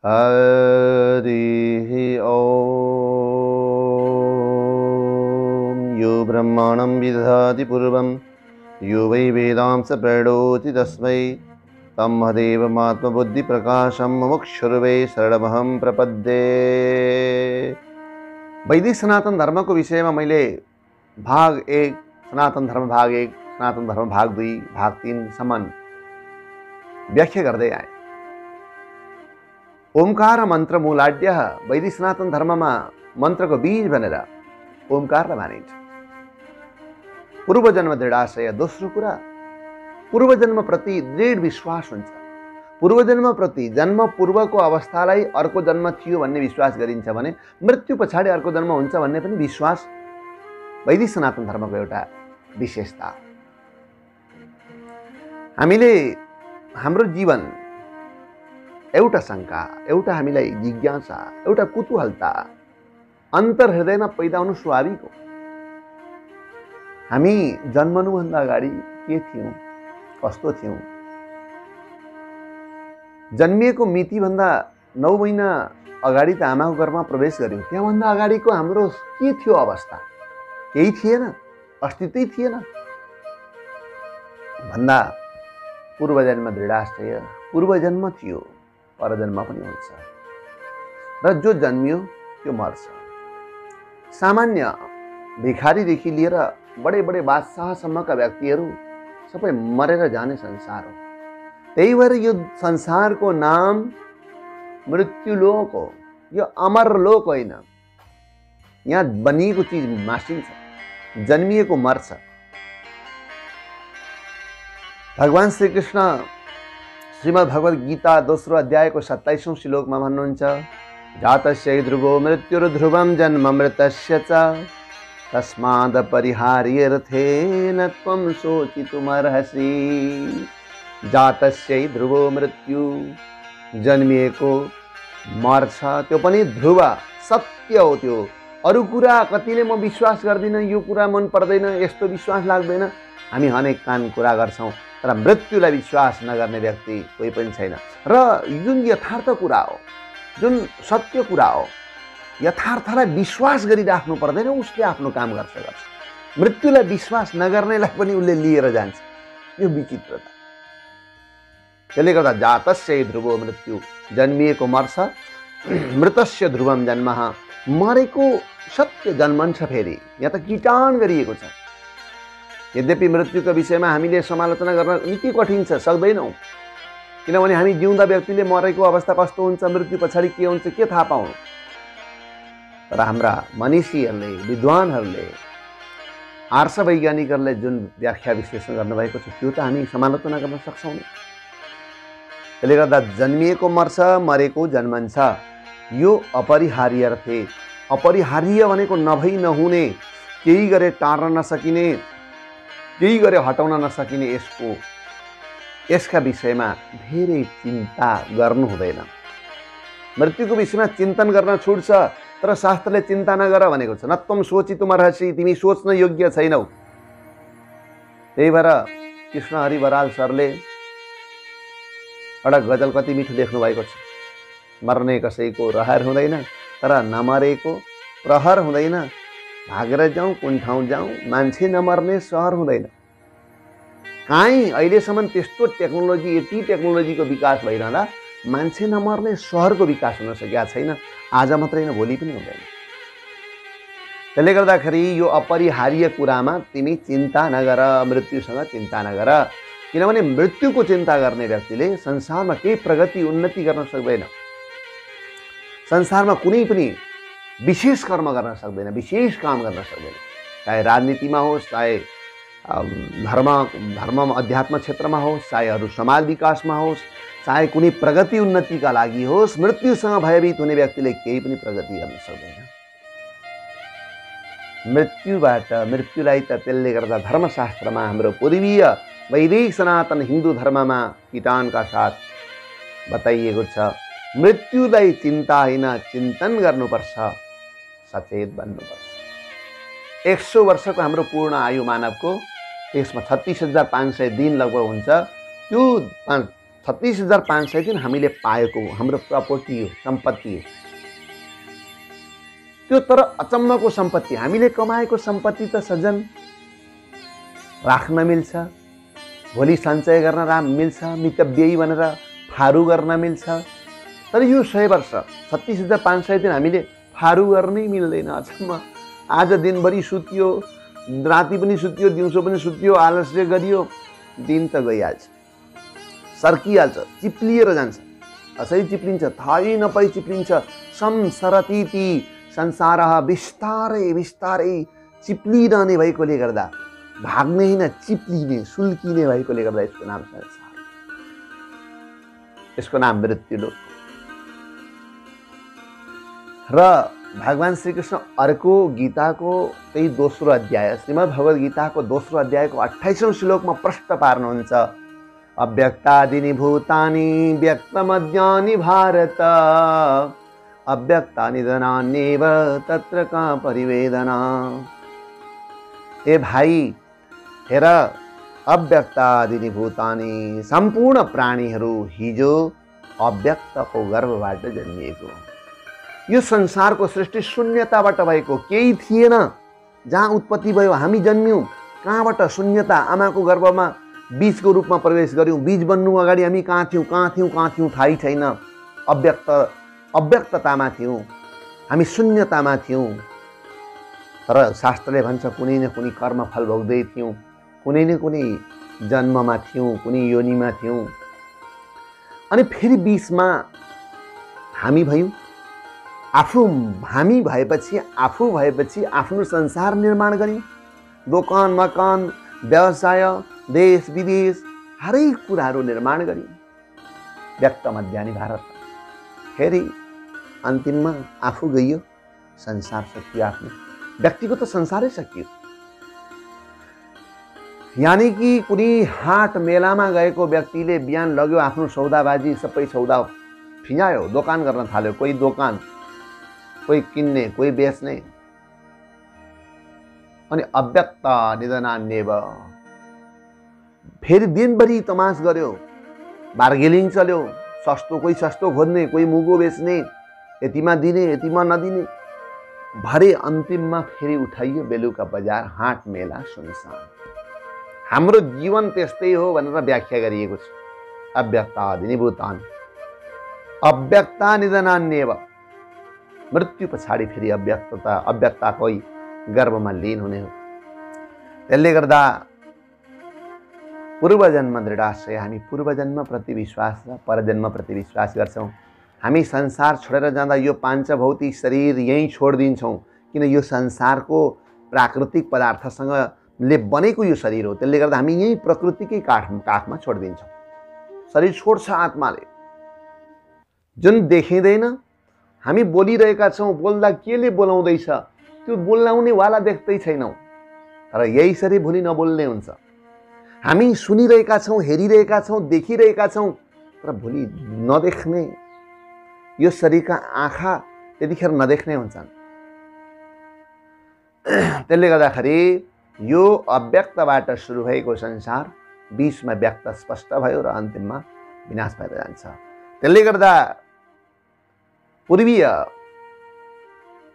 हरिः ॐ। यो ब्रह्माणं विदधाति पूर्वं यो वै वेदांस प्रणोति तस्मै तमहदेवमात्मबुद्धिप्रकाशं मुमुक्षुर्वै शरणमहं प्रपद्ये। वैदिक सनातन धर्मको विषयमा मैले भाग 1, सनातन धर्म भाग 1, सनातन धर्म भाग 2, भाग 3 सम्म व्याख्या गर्दै आए। ओमकार मन्त्र मूलाढ्य वैदिक सनातन धर्ममा मन्त्रको बीज भनेर ओमकारलाई मानिन्छ। पूर्वजन्म दृढाशय। दोस्रो कुरा, पूर्वजन्मप्रति दृढ विश्वास हुन्छ। पूर्वजन्मप्रति जन्म पूर्वको अवस्थालाई अर्को जन्म थियो भन्ने विश्वास गरिन्छ भने मृत्यु पछाडि अर्को जन्म हुन्छ भन्ने पनि विश्वास वैदिक सनातन धर्मको एउटा विशेषता। हामीले हाम्रो जीवन एउटा शङ्का, एउटा हामीलाई जिज्ञासा, एउटा कुतूहलता अन्तर हृदयमा पैदा हुनु स्वाभाविक हो। हामी जन्मनुभन्दा अगाडि के थियौँ, कस्तो थियौँ? जन्मिएको मितिभन्दा 9 महिना अगाडि त आमाको गर्भमा प्रवेश गर्यौँ। त्यहाँभन्दा अगाडिको हाम्रो के थियो अवस्था? केही थिएन, अस्तित्वै थिएन। भन्दा पूर्वजन्म दृढाश्रय, पूर्वजन्म थियो, परजन्म पनि हुन्छ र जो जन्मियो त्यो मर्छ। सामान्य भिखारीदेखि लिएर बडे बडे बादशाहसम्मका व्यक्तिहरू सबै मरेर जाने संसार हो। त्यही भएर यो संसारको नाम मृत्युलोक हो। यो अमर लोक होइन। यहाँ बनिएको चिज मासिन्छ, जन्मिएको मर्छ। भगवान श्री कृष्ण श्रीमद् भगवद गीता 2 अध्यायको 27औं श्लोकमा भन्नुहुन्छ, जातस्य ध्रुवो मृत्युर्ध्रुवं जन्म मृतस्य च तस्माद् परिहार्यर्थेन त्वं शोचितुमर्हसि। जातस्य ध्रुवो मृत्यु, जन्मिएको मर्छ, त्यो पनि ध्रुव, सत्य हो। त्यो अरू कुरा कतिले म विश्वास गर्दिनँ, यो कुरा मन पर्दैन, यस्तो विश्वास लाग्दैन, हामी अनेक कान कुरा गर्छौँ, तर मृत्युलाई विश्वास नगर्ने व्यक्ति कोही पनि छैन। र जुन यथार्थ कुरा हो, जुन सत्य कुरा हो, यथार्थलाई विश्वास गरिराख्नु पर्दैन, उसले आफ्नो काम गर्छ। मृत्युलाई विश्वास नगर्नेलाई पनि उसले लिएर जान्छ। यो विचित्रता। त्यसले गर्दा जातस्य ध्रुवो मृत्यु, जन्मिएको मर्छ, मृतस्य ध्रुवम जन्म, मरेको सत्य जन्मन्छ। फेरि यहाँ त किटान गरिएको छ। यद्यपि मृत्युको विषयमा हामीले समालोचना गर्न निकै कठिन छ, सक्दैनौँ। किनभने हामी जिउँदा व्यक्तिले मरेको अवस्था कस्तो हुन्छ, मृत्यु पछाडि के हुन्छ, के थाहा पाउँ। तर हाम्रा मनीषीहरूले, विद्वानहरूले, आर्ष वैज्ञानिकहरूले जुन व्याख्या विश्लेषण गर्नुभएको छ त्यो त हामी समालोचना गर्न सक्छौँ। त्यसले गर्दा जन्मिएको मर्छ, मरेको जन्मन्छ, यो अपरिहार्य अर्थे। अपरिहार्य भनेको नभई नहुने, केही गरे टार्न नसकिने, केही गरे हटाउन नसकिने यसका विषयमा धेरै चिन्ता गर्नु हुँदैन। मृत्युको विषयमा चिन्तन गर्न छुट्छ, तर शास्त्रले चिन्ता नगर भनेको छ। न त्वं शोचितुमर्हसि, तिमी सोच्न योग्य छैनौ। त्यही भएर कृष्ण हरि बराल सरले एउटा गजल कति मिठो लेख्नु भएको छ। मर्ने कसैको रहर हुँदैन, तर नमरेको प्रहर हुँदैन। भागेर जाउँ, कुन ठाउँ जाउँ, मान्छे नमर्ने सहर हुँदैन। काहीँ अहिलेसम्म त्यस्तो टेक्नोलोजी, यति टेक्नोलोजीको विकास भइरहँदा मान्छे नमर्ने सहरको विकास हुन सकेका छैन। आज मात्रै न, भोलि पनि हुँदैन। त्यसले गर्दाखेरि यो अपरिहार्य कुरामा तिमी चिन्ता नगर, मृत्युसँग चिन्ता नगर। किनभने मृत्युको चिन्ता गर्ने व्यक्तिले संसारमा केही प्रगति, उन्नति गर्न सक्दैन। संसारमा कुनै पनि विशेष कर्म गर्न सक्दैन, विशेष काम गर्न सक्दैन। चाहे राजनीतिमा होस्, चाहे धर्म अध्यात्म क्षेत्रमा होस्, चाहे अरू समाज विकासमा होस्, चाहे कुनै प्रगति उन्नतिका लागि होस्, मृत्युसँग भयभीत हुने व्यक्तिले केही पनि प्रगति गर्न सक्दैन। मृत्युलाई त त्यसले गर्दा धर्मशास्त्रमा, हाम्रो पूर्वीय वैदिक सनातन हिन्दू धर्ममा किटानका साथ बताइएको छ। मृत्युलाई चिन्ता होइन, चिन्तन गर्नुपर्छ, सचेत बन्नुपर्छ। 100 वर्षको हाम्रो पूर्ण आयु मानवको, त्यसमा 36,500 दिन लगभग हुन्छ। त्यो 36,500 दिन हामीले पाएको हो, हाम्रो प्रपर्टी हो, सम्पत्ति हो। त्यो तर अचम्मको सम्पत्ति, हामीले कमाएको सम्पत्ति त सज्जन राख्न मिल्छ, भोलि सञ्चय गर्न मिल्छ, मितव्ययी भनेर फारू गर्न मिल्छ। तर यो 100 वर्ष 36,500 दिन हामीले फारू गर्नै मिल्दैन। अचम्म, आज दिनभरि सुत्यो, राति पनि सुत्यो, दिउँसो पनि सुत्यो, आलस्य गरियो, दिन त गइहाल्छ, सर्किहाल्छ, चिप्लिएर जान्छ। असै चिप्लिन्छ, थाहै नपाई चिप्लिन्छ। संसरतीति संसार बिस्तारै बिस्तारै चिप्लिरहने भएकोले गर्दा, भाग्ने होइन चिप्लिने, सुल्किने भएकोले गर्दा यसको नाम संसार, यसको नाम मृत्युलोक। र भगवान श्रीकृष्ण अर्को गीताको त्यही दोस्रो अध्याय, श्रीमद् भगवद गीताको दोस्रो अध्यायको 28औं श्लोकमा प्रश्न पार्नुहुन्छ। अव्यक्तादीनि भूतानि व्यक्तमज्ञानि भारत, अव्यक्तानि धनान्येव तत्र का परिवेदना। ए भाइ हेर, अव्यक्तादीनि भूतानि, सम्पूर्ण प्राणीहरू हिजो अव्यक्तको गर्भबाट जन्मिएको। यो संसारको सृष्टि शून्यताबाट भएको, केही थिएन, जहाँ उत्पत्ति भयो, हामी जन्म्यौँ, कहाँबाट? शून्यता, आमाको गर्भमा बीजको रूपमा प्रवेश गर्यौँ। बीज बन्नु अगाडि हामी कहाँ थियौँ थाहै छैन। अव्यक्ततामा थियौँ, हामी शून्यतामा थियौँ। तर शास्त्रले भन्छ कुनै न कुनै कर्मफल भोग्दै थियौँ, कुनै न कुनै जन्ममा थियौँ, कुनै योनिमा थियौँ। अनि फेरि बीचमा हामी भयौँ। हामी भएपछि आफ्नो संसार निर्माण गर्यौँ। दोकान मकान व्यवसाय देश विदेश हरेक कुराहरू निर्माण गर्यौँ। व्यक्तमध्यानि भारत, फेरि अन्तिममा आफू गइयो, संसार सकियो। आफ्नो व्यक्तिको त संसारै सकियो। यानी कि कुनै हाट मेलामा गएको व्यक्तिले बिहान लग्यो आफ्नो सौदाबाजी, सबै सौदा फिजायो, दोकान गर्न थाल्यो। कोही दोकान, कोही किन्ने, कोही बेच्ने। अनि अव्यक्त निधनान्येव, फेरि दिनभरि तमास गर्यो, बार्गेनिङ चल्यो। सस्तो, कोही सस्तो खोज्ने, कोही मुगो बेच्ने, यतिमा दिने, यतिमा नदिने। भरे अन्तिममा फेरि उठाइयो बेलुका बजार, हाट मेला सुनसान। हाम्रो जीवन त्यस्तै हो भनेर व्याख्या गरिएको छ। अव्यक्तादीनि भूतानि अव्यक्ता निधनान्येव, मृत्यु पछाडि फेरि अव्यक्ताकै गर्भमा लीन हुने हो। त्यसले गर्दा पूर्वजन्म दृढाश्रय, हामी पूर्वजन्मप्रति विश्वास र परजन्मप्रति विश्वास गर्छौँ। हामी संसार छोडेर जाँदा यो पाञ्चभौतिक शरीर यहीँ छोडिदिन्छौँ, किन यो संसारको प्राकृतिक पदार्थसँग ले बनेको यो शरीर हो। त्यसले गर्दा हामी यही प्रकृतिकै काखमा छोडिदिन्छौँ। शरीर छोड्छ आत्माले, जुन देखिँदैन। हामी बोलिरहेका छौँ, बोल्दा केले बोलाउँदैछ त्यो बोलाउनेवाला देख्दै छैनौँ, तर यही शरीर भोलि नबोल्ने हुन्छ। हामी सुनिरहेका छौँ, हेरिरहेका छौँ, देखिरहेका छौँ, तर भोलि नदेख्ने, यो शरीरका आँखा त्यतिखेर नदेख्ने हुन्छन्। त्यसले गर्दाखेरि यो अव्यक्तबाट सुरु भएको संसार बीचमा व्यक्त स्पष्ट भयो र अन्तिममा विनाश भएर जान्छ। त्यसले गर्दा पूर्वीय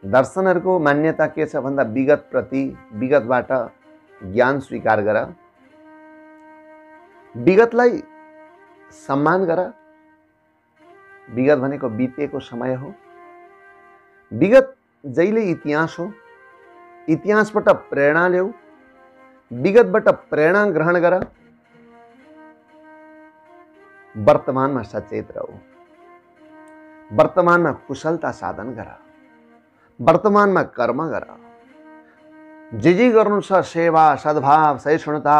दर्शनहरूको मान्यता के छ भन्दा विगतबाट ज्ञान स्वीकार गर, विगतलाई सम्मान गर। विगत भनेको बितेको समय हो। विगत जहिले इतिहास हो। इतिहासबाट प्रेरणा ल्याऊ, विगतबाट प्रेरणा ग्रहण गर, वर्तमानमा सचेत रहू, वर्तमानमा कुशलता साधन गर, वर्तमानमा कर्म गर। जे गर्नु छ, सेवा, सद्भाव, सहिष्णुता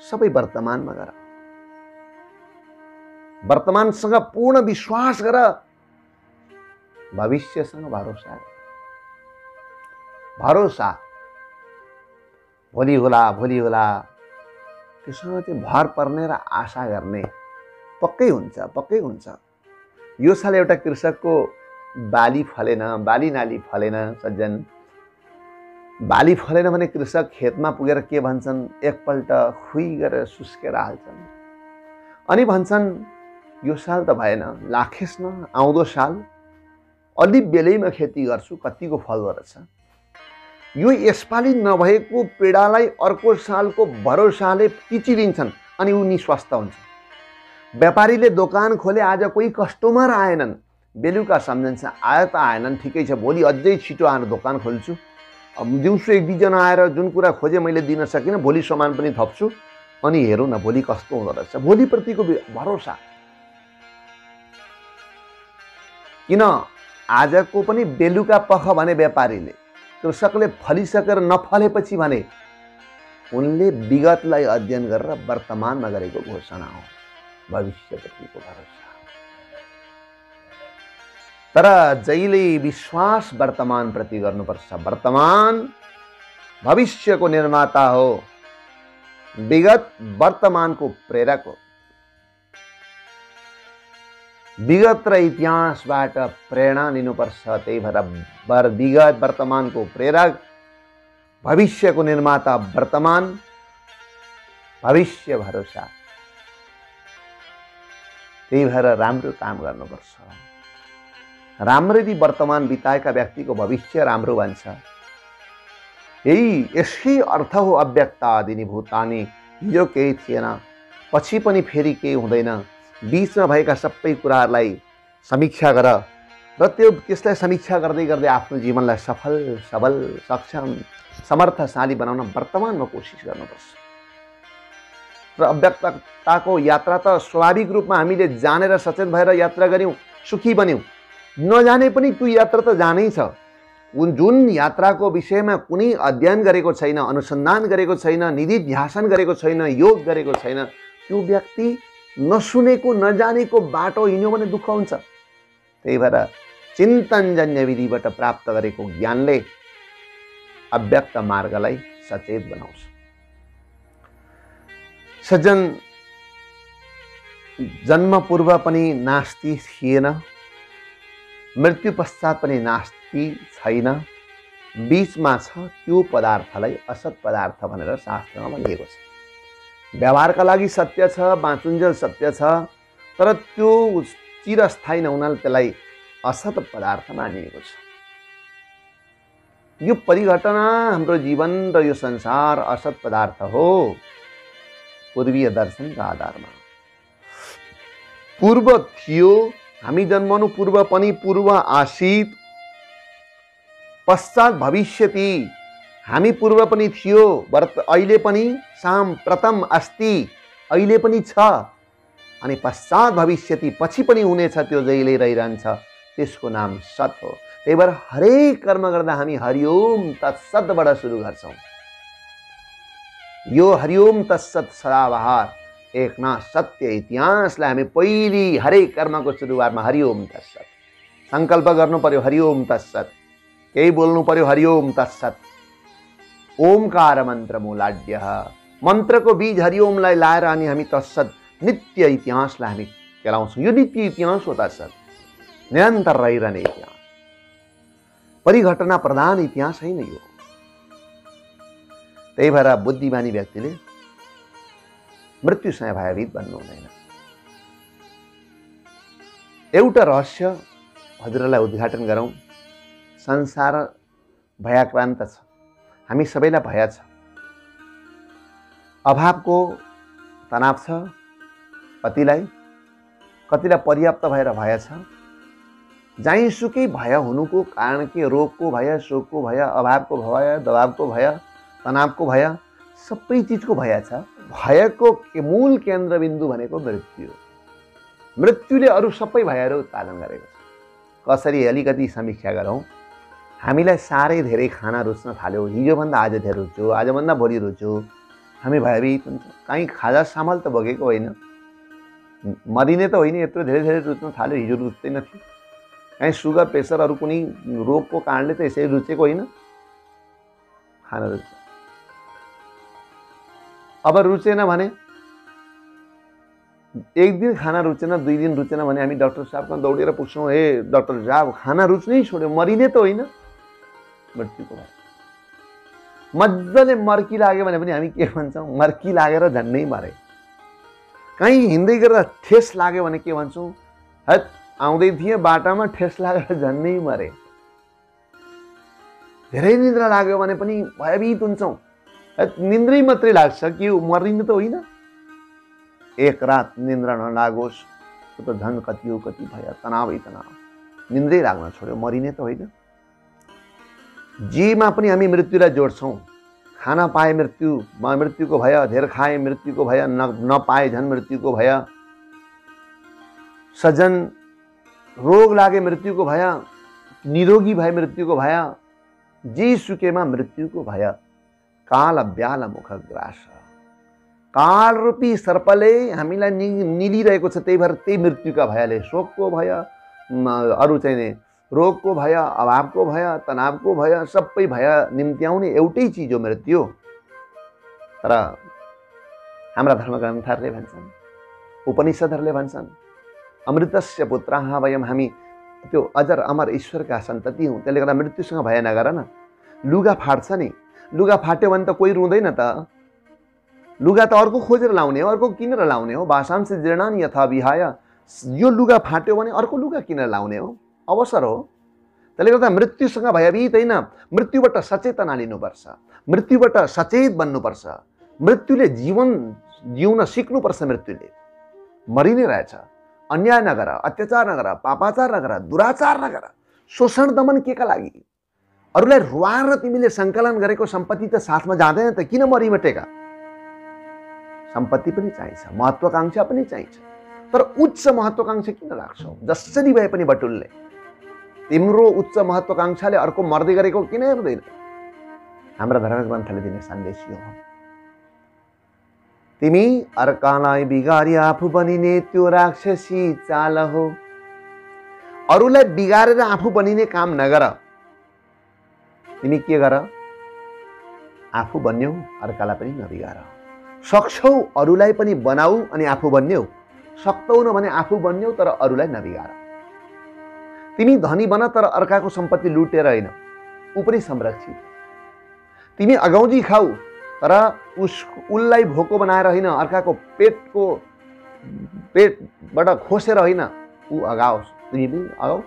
सबै वर्तमानमा गर। वर्तमानसँग पूर्ण विश्वास गर, भविष्यसँग भरोसा गर। भरोसा भोलि होला त्यसमा चाहिँ भर पर्ने र आशा गर्ने पक्कै हुन्छ। यो साल एउटा कृषकको बाली फलेन, बाली नाली फलेन सज्जन। बाली फलेन भने कृषक खेतमा पुगेर के भन्छन्, एकपल्ट खुइ गरेर सुस्केर हाल्छन्। अनि भन्छन् यो साल त भएन, लाखेस् न आउँदो साल अलि बेलैमा खेती गर्छु, कतिको फल रहेछ। यो यसपालि नभएको पीडालाई अर्को सालको भरोसाले पिचिदिन्छन् अनि उनी स्वस्थ हुन्छ। व्यापारीले दोकान खोले, आज कोही कस्टमर आएनन्, बेलुका सम्झन्छ आयो त आएनन्, ठिकै छ, भोलि अझै छिटो आएर दोकान खोल्छु। दिउँसो एक दुईजना आएर जुन कुरा खोजे मैले दिन सकिनँ, भोलि सामान पनि थप्छु, अनि हेरौँ न भोलि कस्तो हुँदो रहेछ। भोलिप्रतिको भरोसा। किन आजको पनि बेलुका पख भने व्यापारीले, कृषकले फलिसकेर नफलेपछि भने उनले विगतलाई अध्ययन गरेर वर्तमानमा गरेको घोषणा हो, भविष्यप्रतिको भरोसा। तर जहिले विश्वास वर्तमानप्रति गर्नुपर्छ। वर्तमान भविष्यको निर्माता हो, विगत वर्तमानको प्रेरक हो। विगत र इतिहासबाट प्रेरणा लिनुपर्छ। त्यही भएर विगत वर्तमानको प्रेरक, भविष्यको निर्माता वर्तमान, भविष्य भरोसा। त्यही भएर राम्रो काम गर्नुपर्छ। राम्ररी वर्तमान बिताएका व्यक्तिको भविष्य राम्रो बन्छ। यसै अर्थ हो अव्यक्तादीनि भूतानि। हिजो केही थिएन, पछि पनि फेरि केही हुँदैन, बीचमा भएका सबै कुराहरूलाई समीक्षा गर र त्यसलाई समीक्षा गर्दै गर्दै आफ्नो जीवनलाई सफल, सबल, सक्षम, समर्थशाली बनाउन वर्तमानमा कोसिस गर्नुपर्छ। र अव्यक्तताको यात्रा त स्वाभाविक रूपमा हामीले जानेर सचेत भएर यात्रा गऱ्यौँ, सुखी बन्यौँ। नजाने पनि त्यो यात्रा त जानै छ। जुन यात्राको विषयमा कुनै अध्ययन गरेको छैन, अनुसन्धान गरेको छैन, निधिध्यासन गरेको छैन, योग गरेको छैन, त्यो व्यक्ति नसुनेको नजानेको बाटो हिँड्यो भने दुःख हुन्छ। त्यही भएर चिन्तनजन्य विधिबाट प्राप्त गरेको ज्ञानले अव्यक्त मार्गलाई सचेत बनाउँछ। सज्जन, जन्म पूर्व पनि नास्ति थिएन, मृत्यु पश्चात पनि नास्ति छैन, बीचमा छ त्यो पदार्थलाई असत पदार्थ भनेर शास्त्रमा भनिएको छ। व्यवहारका लागि सत्य छ, बाँचुन्जेल सत्य छ, तर त्यो चिरस्थायी नहुनाले त्यसलाई असत पदार्थ मानिएको छ। यो परिघटना, हाम्रो जीवन र यो संसार असत पदार्थ हो, पूर्वीय दर्शनका आधारमा। पूर्व थियो, हामी जन्मनु पूर्व पनि पूर्व आसीत्, पश्चात भविष्यति, हामी पूर्व पनि थियो, अहिले पनि साम्प्रतम अस्ति, अहिले पनि छ, अनि पश्चात भविष्यति, पछि पनि हुनेछ, त्यो जहिले रहिरहन्छ, त्यसको नाम सत हो। त्यही भएर हरेक कर्म गर्दा हामी हरिओम तत्सतबाट सुरु गर्छौँ। यो हरिओम तत्सत सदाबहार एकनाथ सत्य इतिहासलाई हामी पहिले हरेक कर्मको सुरुवातमा हरिओम तत्सत संकल्प गर्नु पर्यो। हरिओम तत्सत, केही बोल्नु पर्यो, हरिओम तत्सत। ओमकार मन्त्र मूलाढ्य, मन्त्रको बीज हरिओमलाई लाएर अनि हामी तत्सत नित्य इतिहासलाई हामी केलाउँछौँ। यो नित्य इतिहास हो तत्सत, निरन्तर रहिरहने इतिहास, परिघटना प्रधान इतिहास होइन यो। त्यही भएर बुद्धिमानी व्यक्तिले मृत्युसँग भयभीत बन्नु हुँदैन। एउटा रहस्य हजुरलाई उद्घाटन गरौँ। संसार भयाक्रान्त छ, हामी सबैलाई भय छ, अभावको तनाव छ, कतिलाई पर्याप्त भएर भय छ। जहीँसुकै भय हुनुको कारण के? रोगको भय, शोकको भय, अभावको भय, दबावको भय, तनावको भय, सबै चिजको भय छ। भयको मूल केन्द्रबिन्दु भनेको मृत्यु हो। मृत्युले अरू सबै भयहरू उत्पादन गरेको छ। कसरी? अलिकति समीक्षा गरौँ। हामीलाई साह्रै धेरै खाना रुच्न थाल्यो, हिजोभन्दा आज धेरै रुच्यो, आजभन्दा भोलि रुच्यो, हामी भयभीत हुन्छ। कहीँ खाजा सामल त बोकेको होइन, मरिने त होइन, यत्रो धेरै धेरै रुच्न थाल्यो, हिजो रुच्दैन थियो। कहीँ सुगर, प्रेसर, अरू कुनै रोगको कारणले त यसरी रुचेको होइन, खाना रुच्छ। अब रुचेन भने, एक दिन खाना रुचेन, 2 दिन रुचेन भने हामी डाक्टर साहबमा दौडेर पुग्छौँ, हे डाक्टर साहब खाना रुच्नै छोड्यो, मरिने त होइन, मृत्युको भय। मजाले मर्की लाग्यो भने पनि हामी के भन्छौँ? मर्की लागेर झन्नै मरे। कहीँ हिँड्दै गर्दा ठेस लाग्यो भने के भन्छौँ, हट आउँदै थिएँ बाटामा ठेस लागेर झन्नै मरे। धेरै निद्रा लाग्यो भने पनि भयभीत हुन्छौँ, निन्द्रै मात्रै लाग्छ कि मरिनु त होइन। एक रात निन्द्रा नलागोस् त झन् कति हो कति भयो, तनावै तनाव, निन्द्रै लाग्न छोड्यो, मरिने त होइन। जेमा पनि हामी मृत्युलाई जोड्छौँ। खाना पाए मृत्यु, मृत्युको भय, धेर खाए मृत्युको भय, नपाए झन् मृत्युको भय, सजन रोग लागे मृत्युको भय, निरोगी भए मृत्युको भय, जे सुकेमा मृत्युको भय। काल ब्याल मुख ग्रास, काल रूपी सर्पले हामीलाई निलिरहेको छ। त्यही भएर त्यही मृत्युका भयले, शोकको भय, अरू चाहिँ रोगको भय, अभावको भय, तनावको भय, सबै भय निम्त्याउने एउटै चिज हो मृत्यु। तर हाम्रा धर्मग्रन्थहरूले भन्छन्, उपनिषदहरूले भन्छन्, अमृतस्य पुत्राः वयम्, हामी त्यो अजर अमर ईश्वरका सन्तति हौँ। त्यसले गर्दा मृत्युसँग भय नगर न। लुगा फाट्छ नि, लुगा फाट्यो भने त कोही रुँदैन त। लुगा त अर्को खोजेर लाउने हो, अर्को किनेर लाउने हो। भाषांश जीर्णानि यथा विहाय, यो लुगा फाट्यो भने अर्को लुगा किनेर लाउने हो, अवसर हो। त्यसले गर्दा मृत्युसँग भयभीत होइन, मृत्युबाट सचेतना लिनुपर्छ, मृत्युबाट सचेत बन्नुपर्छ। मृत्युले जीवन जिउन सिक्नुपर्छ। मृत्युले मरिनै रहेछ। अन्याय नगर, अत्याचार नगर, पापाचार नगर, दुराचार नगर, शोषण दमन केका लागि? अरूलाई रुवाएर तिमीले सङ्कलन गरेको सम्पत्ति त साथमा जाँदैन त, किन मरिमटेका? सम्पत्ति पनि चाहिन्छ, महत्त्वाकांक्षा पनि चाहिन्छ, तर उच्च महत्त्वाकांक्षा किन राख्छौ? जसरी भए पनि बटुल्ने। तिम्रो उच्च महत्त्वाकांक्षाले अर्को मर्दै गरेको किन हेर्दैन? हाम्रा धर्मग्रन्थले दिने सन्देश यो हो। तिमी अर्कालाई बिगारी आफू बनिने त्यो राक्षसी चाल हो। अरूलाई बिगारेर आफू बनिने काम नगर। तिमी के गर? आफू बन्यौ, अर्कालाई पनि नबिगार। सक्छौ अरूलाई पनि बनाऊ अनि आफू बन्यौ, सक्तौन भने आफू बन्यौ तर अरूलाई नबिगार। तिमी धनी बन तर अर्काको सम्पत्ति लुटेर होइन, ऊ पनि संरक्षित। तिमी अगौजी खाऊ तर उसलाई भोको बनाएर होइन, अर्काको पेटबाट खोसेर होइन, ऊ अगाओस्, तिमी पनि अगाऊ।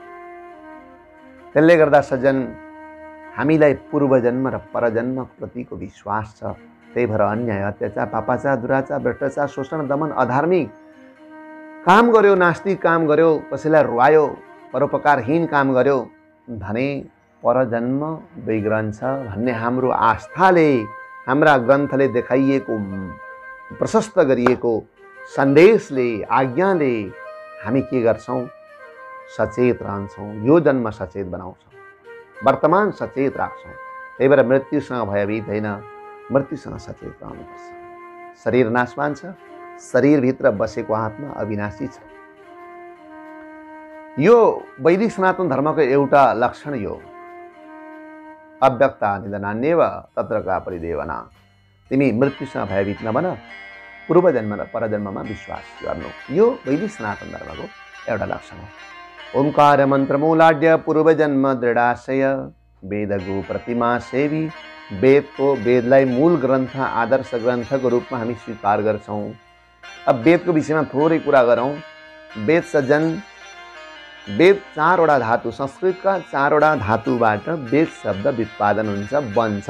त्यसले गर्दा सज्जन, हामीलाई पूर्वजन्म र परजन्म प्रतिको विश्वास छ। त्यही भएर अन्याय, अत्याचार, पापाचार, दुराचार, भ्रष्टाचार, शोषण, दमन, अधार्मिक काम गर्यो, नास्तिक काम गर्यो, कसैलाई रुवायो, परोपकारहीन काम गर्यो भने परजन्म बिग्रन्छ भन्ने हाम्रो आस्थाले, हाम्रा ग्रन्थले देखाइएको, प्रशस्त गरिएको सन्देशले, आज्ञाले हामी के गर्छौँ? सचेत रहन्छौँ। यो जन्म सचेत बनाउँछौँ, वर्तमान सचेत राख्छौँ। त्यही भएर मृत्युसँग भयभीत होइन, मृत्युसँग सचेत रहनुपर्छ। शरीर नाशवान छ, शरीरभित्र बसेको आत्मा अविनाशी छ। यो वैदिक सनातन धर्मको एउटा लक्षण यो, अव्यक्ता निधनान्येव तत्रका परिदेवना। तिमी मृत्युसँग भयभीत नबन, पूर्वजन्म र परजन्ममा विश्वास गर्नु। यो वैदिक सनातन धर्मको एउटा लक्षण हो। ओंकार मन्त्रमूलाढ्य पूर्वजन्म दृढाशय, वेदगु प्रतिमा सेवी। वेदलाई मूल ग्रन्थ, आदर्श ग्रन्थको रूपमा हामी स्वीकार गर्छौँ। अब वेदको विषयमा थोरै कुरा गरौँ। वेद सज्जन, वेद चारवटा धातु, संस्कृतका चारवटा धातुबाट वेद शब्द व्युत्पादन हुन्छ, बन्छ।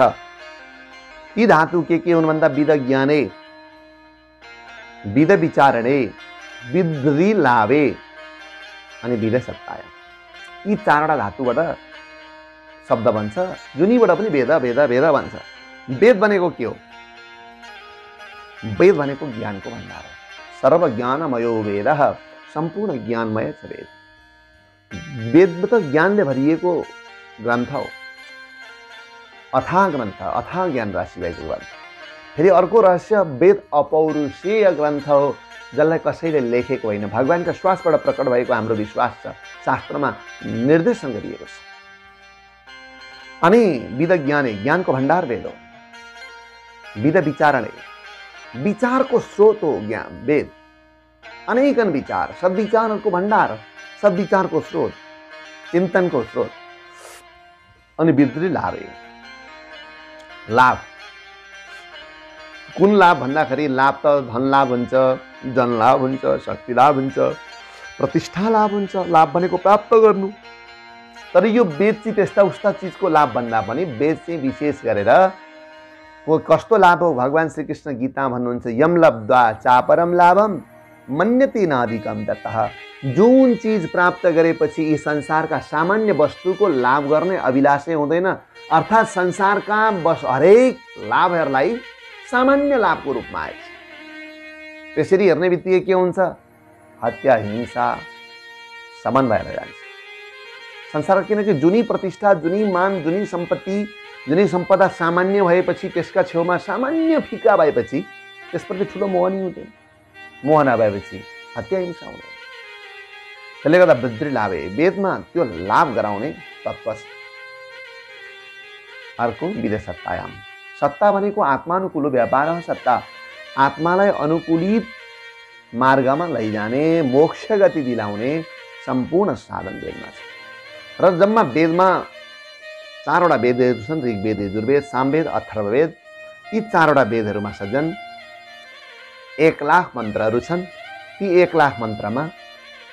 यी धातु के हुन् भन्दा विद ज्ञाने, विद विचारणे, विद्धि लाभे अनि विद सत्ताय। यी चारवटा धातुबाट शब्द बन्छ। जुनीबाट पनि वेद वेद वेद भन्छ। वेद भनेको के हो? वेद भनेको ज्ञानको भण्डार हो। सर्व ज्ञानमयो वेदः, सम्पूर्ण ज्ञानमय छ वेद। वेद त ज्ञानले भरिएको ग्रन्थ हो, अथाह ग्रन्थ, अथाह ज्ञान राशि भएको ग्रन्थ। फेरि अर्को रहस्य, वेद अपौरुषेय ग्रन्थ हो, जसलाई कसैले लेखेको होइन, भगवानका श्वासबाट प्रकट भएको हाम्रो विश्वास छ, शास्त्रमा निर्देशन गरिएको छ। अनि विद ज्ञाने, ज्ञानको भण्डार वेद हो। विद विचारणे, विचारको स्रोत हो ज्ञान, वेद। अनेकन विचार, सद्विचारको भण्डार, सद्विचारको स्रोत, चिन्तनको स्रोत। अनि विद्धि लाभे, लाभ। कुन लाभ भन्दाखेरि लाभ त धन लाभ हुन्छ, जन लाभ हुन्छ, शक्ति लाभ हुन्छ, प्रतिष्ठा लाभ हुन्छ, लाभ भनेको प्राप्त गर्नु। तर यो वेद चाहिँ त्यस्ता उस्ता चिजको लाभ भन्दा पनि वेद चाहिँ विशेष गरेर कस्तो लाभ हो? भगवान श्रीकृष्ण गीता भन्नुहुन्छ यम लब्ध्वा चापरम लाभम मन्यते नाधिकम दत्तः। जुन चीज प्राप्त गरेपछि यी संसारका सामान्य वस्तुको लाभ गर्ने अभिलाषै हुँदैन, अर्थात् संसारका हरेक लाभहरूलाई सामान्य लाभको रूपमा आएछ। त्यसरी हेर्ने बित्तिकै के हुन्छ? हत्या, हिंसा समान भएर जान्छ संसार। किनकि जुनी प्रतिष्ठा, जुनी मान, जुनी सम्पत्ति, जुनी सम्पदा सामान्य भएपछि, त्यसका छेउमा सामान्य फिका भएपछि त्यसप्रति ठुलो मोह नै हुँदैन। मोह नभएपछि हत्या, हिंसा हुँदैन। त्यसले गर्दा वृद्धि लाभे, वेदमा त्यो लाभ गराउने तत्त्व छ। अर्को विदेश सत्तायाम, सत्ता भनेको आत्मानुकूल व्यापार सत्ता, आत्मालाई अनुकूलित मार्गमा लैजाने, मोक्ष गति दिलाउने सम्पूर्ण साधन वेदमा छ। र जम्मा वेदमा चारवटा वेदहरू छन्, ऋग्वेद, यजुर्वेद, सामवेद, अथर्ववेद। यी चारवटा वेदहरूमा सज्जन 1,00,000 मन्त्रहरू छन्। ती 1,00,000 मन्त्रमा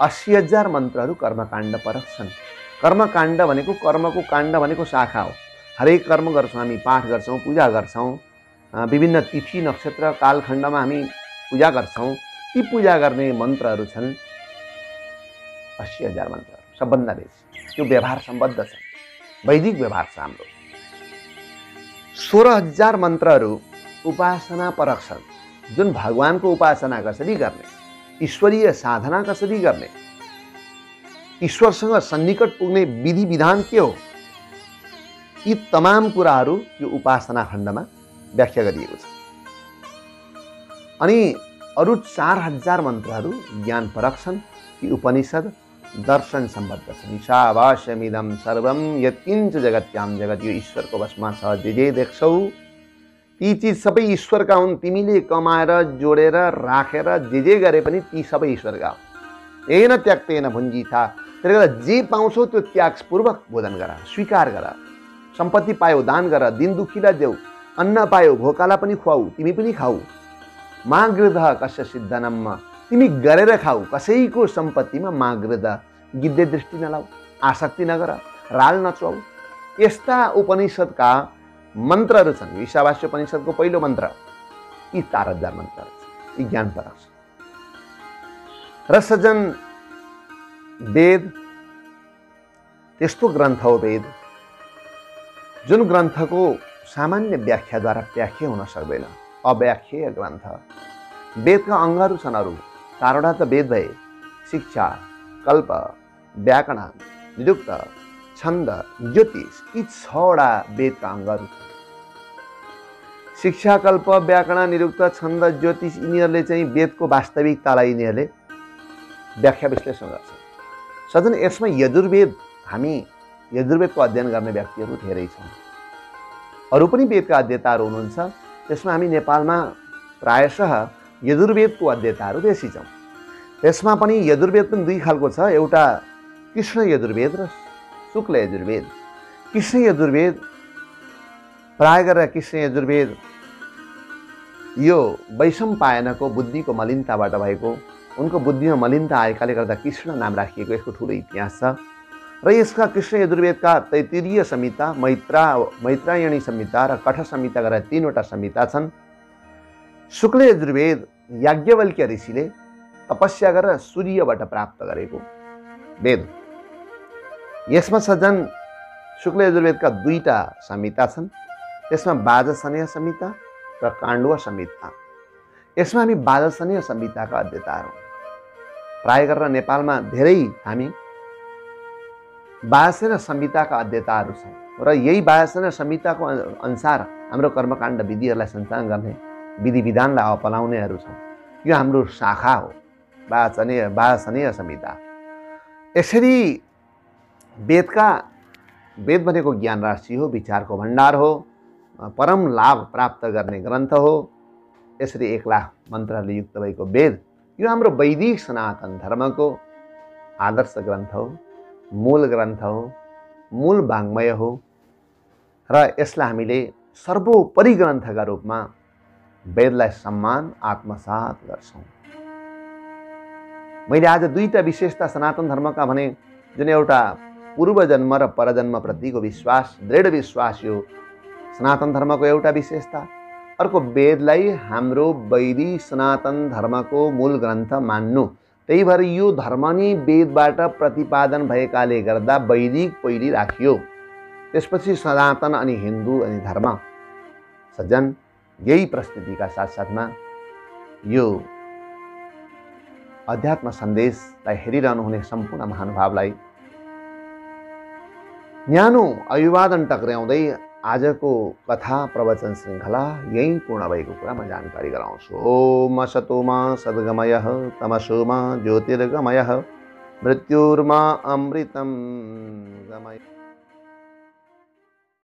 80,000 मन्त्रहरू कर्मकाण्ड परक छन्। कर्मकाण्ड भनेको, कर्मको काण्ड भनेको शाखा हो। हरेक कर्म गर्छौँ हामी, पाठ गर्छौँ, पूजा गर्छौँ, विभिन्न तिथि नक्षत्र कालखण्डमा हामी पूजा गर्छौँ। ती पूजा गर्ने मन्त्रहरू छन् 80,000 मन्त्रहरू, सबभन्दा बेसी। त्यो व्यवहार सम्बद्ध छ, वैदिक व्यवहार छ हाम्रो। 16,000 मन्त्रहरू उपासना परक छन्, जुन भगवानको उपासना कसरी गर्ने, ईश्वरीय साधना कसरी गर्ने, ईश्वरसँग सन्निकट पुग्ने विधि विधान के हो, यी तमाम कुराहरू यो उपासना खण्डमा व्याख्या गरिएको छ। अनि अरू 4,000 मन्त्रहरू ज्ञान परक छन्। ती उपनिषद दर्शन सम्बद्ध छन्। ईशावास्यमिदं सर्वं यत्किञ्च जगत्याम जगत, यो ईश्वरको वशमा छ। जे जे देख्छौ ती चिज सबै ईश्वरका हुन्। तिमीले कमाएर जोडेर राखेर जे गरे पनि ती सबै ईश्वरका हुन्। येन त्यक्तेन भुञ्जीथा। त्यसले गर्दा जे पाउँछौ त्यो त्यागपूर्वक भोजन गर, स्वीकार गर। सम्पत्ति पायो दान गर, दिन दुखीलाई देऊ। अन्न पायो भोकालाई पनि खुवाऊ, तिमी पनि खाऊ। मागृध कस्य सिद्धनम, तिमी गरेर खाऊ। कसैको सम्पत्तिमा मागृध, गिद्धे दृष्टि नलाऊ, आसक्ति नगर, राल नचुवाऊ। यस्ता उपनिषदका मन्त्रहरू छन्। ईशावास्य उपनिषदको पहिलो मन्त्र, यी 4,000 मन्त्रहरू छन्, यी ज्ञान परक छन्। र सज्जन, वेद त्यस्तो ग्रन्थ हो वेद जुन ग्रन्थको सामान्य व्याख्याद्वारा व्याख्या हुन सक्दैन, अव्याख्येय ग्रन्थ। वेदका अङ्गहरू छन् अरू 4वटा त वेद भए, शिक्षा, कल्प, व्याकरण, निरुक्त, छन्द, ज्योतिष। यी 6वटा वेदका अङ्गहरू छन्। शिक्षा, कल्प, व्याकरण, निरुक्त, छन्द, ज्योतिष, यिनीहरूले चाहिँ वेदको वास्तविकतालाई यिनीहरूले व्याख्या विश्लेषण गर्छन्। सजन, यसमा यजुर्वेद, हामी यजुर्वेदको अध्ययन गर्ने व्यक्तिहरू धेरै छौँ। अरू पनि वेदका अध्येताहरू हुनुहुन्छ। त्यसमा हामी नेपालमा प्रायशः यजुर्वेदको अध्येताहरू बेसी छौँ। त्यसमा पनि यजुर्वेद पनि 2 खालको छ, एउटा कृष्ण यजुर्वेद र शुक्ल यजुर्वेद। कृष्ण यजुर्वेद प्राय गरेर कृष्ण यजुर्वेद यो वैशम्पायनको बुद्धिको मलिनताबाट भएको, उनको बुद्धिमा मलिनता आएकाले गर्दा कृष्ण नाम राखिएको यसको ठुलो इतिहास छ। र यसका कृष्ण यजुर्वेदका तैत्तिरीय संहिता, मैत्रायणी संहिता र कठ संहिता गरेर 3वटा संहिता छन्। शुक्ल यजुर्वेद याज्ञवल्क्य ऋषिले तपस्या गरेर सूर्यबाट प्राप्त गरेको वेद। यसमा सज्जन शुक्ल यजुर्वेदका 2टा संहिता छन्। त्यसमा वाजसनेय संहिता र काण्डव संहिता। यसमा हामी वाजसनेय संहिताका अध्येताहरू हौँ। प्राय गरेर नेपालमा धेरै हामी वाजसेन संहिताका अध्येताहरू छौँ। र यही वाजसेन संहिताको अनुसार हाम्रो कर्मकाण्ड विधिहरूलाई सञ्चालन गर्ने, विधि विधानलाई अपनाउनेहरू छौँ। यो हाम्रो शाखा हो, वाजसनेय संहिता। यसरी वेद भनेको ज्ञान राशि हो, विचारको भण्डार हो, परम लाभ प्राप्त गर्ने ग्रन्थ हो। यसरी 1,00,000 मन्त्रहरूले युक्त भएको वेद यो हाम्रो वैदिक सनातन धर्मको आदर्श ग्रन्थ हो, मूल ग्रन्थ हो, मूल वाङ्मय हो। र यसलाई हामीले सर्वोपरि ग्रन्थका रूपमा वेदलाई सम्मान आत्मसात गर्छौँ। मैले आज दुईटा विशेषता सनातन धर्मका भने, जुन एउटा पूर्वजन्म र परजन्म प्रतिको विश्वास, दृढ विश्वास यो सनातन धर्मको एउटा विशेषता। अर्को, वेदलाई हाम्रो वैदिक सनातन धर्मको मूल ग्रन्थ मान्नु। त्यही भएर यो धर्म नै वेदबाट प्रतिपादन भएकाले गर्दा वैदिक पहिले राखियो, त्यसपछि सनातन अनि हिन्दू अनि धर्म। सज्जन, यही प्रस्तुतिका साथसाथमा यो अध्यात्म सन्देशलाई हेरिरहनुहुने सम्पूर्ण महानुभावलाई न्यानो अभिवादन टक्र्याउँदै आजको कथा प्रवचन श्रृङ्खला यही पूर्ण भएको कुरा म जानकारी गराउँछु। ओम असतोमा सद्गमयः तमसोमा ज्योतिर्गमयः मृत्युर्मा अमृतं गमय।